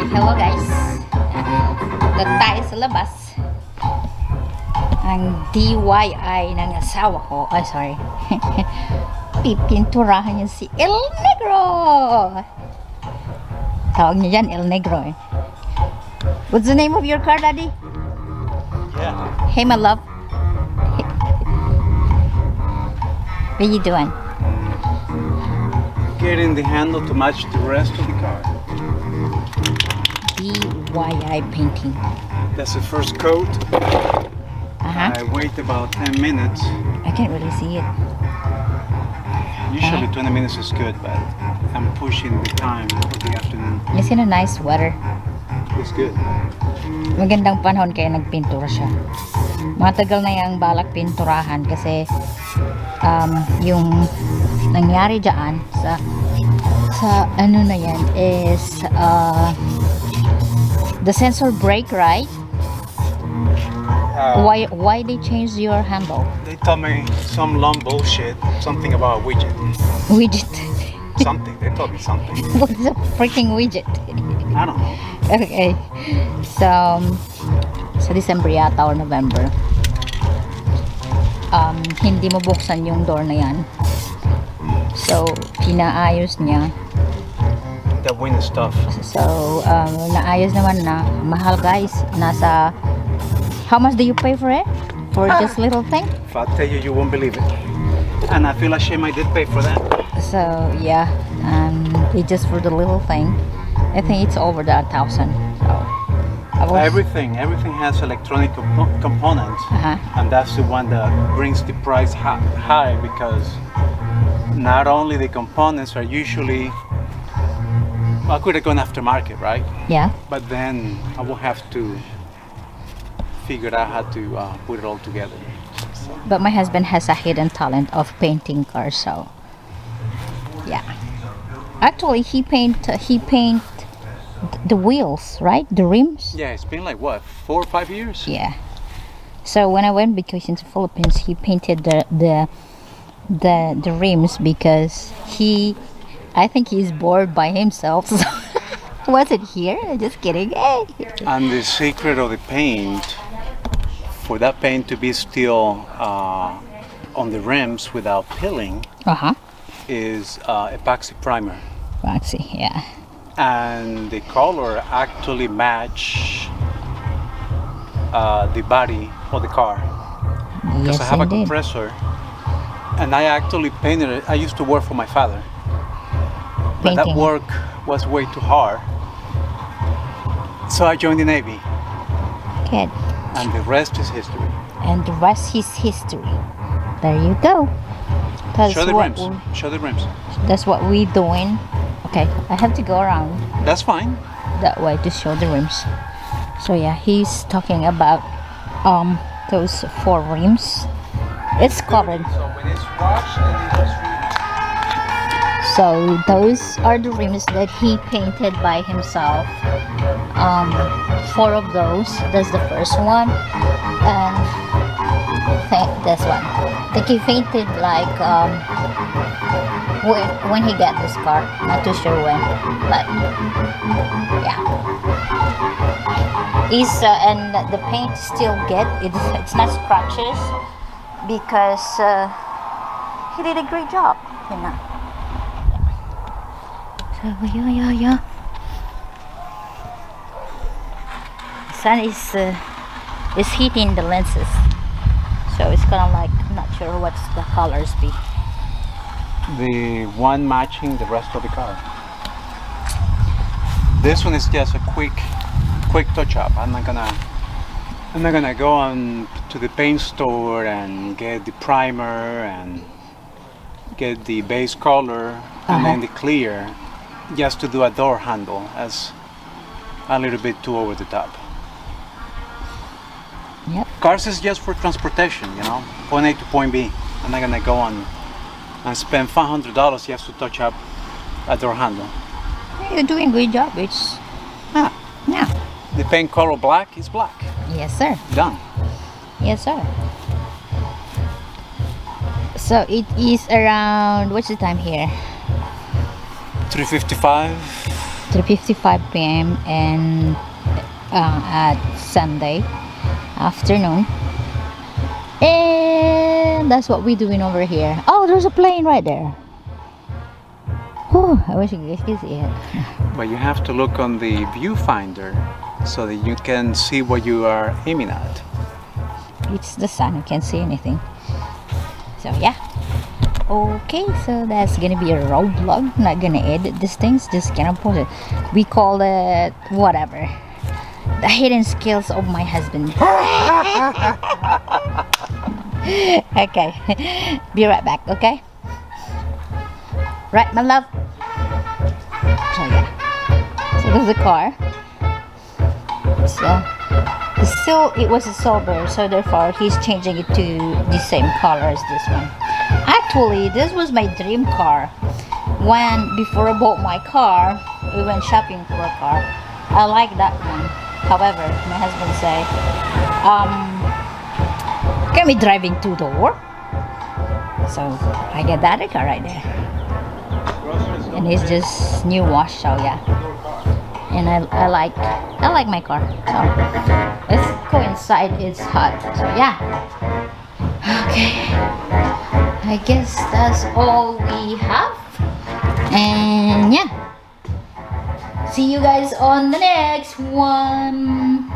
Okay, hello guys. Doon tayo sa labas. Ang DYI ng asawa ko. Ay, sorry. Pipinturahan niya si El Negro. Tawag niya dyan, El Negro eh. What's the name of your car, Daddy? Yeah. Hey, my love. What are you doing? Getting the handle to match the rest of the car. DYI painting. That's the first coat. I wait about 10 minutes. I can't really see it. Usually 20 minutes is good, but I'm pushing the time for the afternoon. You see a nice weather. It's good. Magandang panahon kaya nagpintura siya. Matagal na yung balak pinturahan kasi yung nangyari dyan sa ano na yan is the sensor brake, right? Why they changed your handle? They told me some long bullshit, something about a widget. Widget. Something, they told me something. What's a freaking widget? I don't know. Okay. So, sa December yata or November, hindi mabuksan yung door na yan. So, pinaayos niya. That wind stuff. So, naayos naman na. Mahal guys. Nasa, how much do you pay for it? For just little thing? If I tell you, you won't believe it. And I feel ashamed I did pay for that. So, yeah. It's just for the little thing. I think it's over the 1,000. So, Everything has electronic components, and that's the one that brings the price high because not only the components are usually, I could have gone aftermarket, right? yeah. But then I will have to figure out how to put it all together. So, But my husband has a hidden talent of painting cars, so yeah. Actually, he paint the wheels, right? The rims. yeah, it's been like what, 4 or 5 years? Yeah. So when I went vacation to Philippines, he painted the rims because I think he's bored by himself. So was it here? Just kidding. Hey. And the secret of the paint, for that paint to be still on the rims without peeling, is epoxy primer. Roxy, yeah. And the color actually match the body of the car. Because Yes, I have a indeed. compressor, and I actually painted it. I used to work for my father, but that Painting. work was way too hard. So I joined the Navy, Good. and the rest is history. And the rest is history. There you go. That's Show the what rims. Show the rims. That's what we're doing. Okay, I have to go around That's fine. that way to show the rims. So yeah, he's talking about those 4 rims. It's covered. So when it's washed, then it looks really So those are the rims that he painted by himself. 4 of those. That's the first one, and this one. I think he painted like when he got this car. Not too sure when, but yeah. And the paint is still good. It's not scratches because he did a great job, you know. So yeah. The sun is hitting the lenses, so it's kind of like, I'm not sure what's the colors be. the one matching the rest of the car. This one is just a quick touch up. I'm not gonna go on to the paint store and get the primer and get the base color and then the clear just to do a door handle. That's a little bit too over the top. Yep. Cars is just for transportation, you know, point A to point B. I'm not gonna go on and spend $500 just to touch up a door handle. You're doing a good job. It's yeah. The paint color black is black. Yes, sir. Done. Yes, sir. So it is around, what's the time here? 3:55. 3:55 p.m. and at Sunday afternoon. And that's what we're doing over here. Oh, there's a plane right there. Whew, I wish you guys could see it. But you have to look on the viewfinder so that you can see what you are aiming at. It's the sun, you can't see anything. So yeah. Okay, so that's gonna be a road vlog. Not gonna edit these things, just gonna post it. We call it whatever. The hidden skills of my husband. Okay. Be right back, okay? Right, my love? So yeah. So there's a car. So it was a silver, so therefore he's changing it to the same color as this one. Actually, this was my dream car. When before I bought my car, we went shopping for a car. I like that one. However, my husband said, can we driving two-door? So I get that car right there. And it's just new wash, so yeah. And I like my car. So let's go inside. It's hot. So yeah. Okay. I guess that's all we have. And yeah. See you guys on the next one.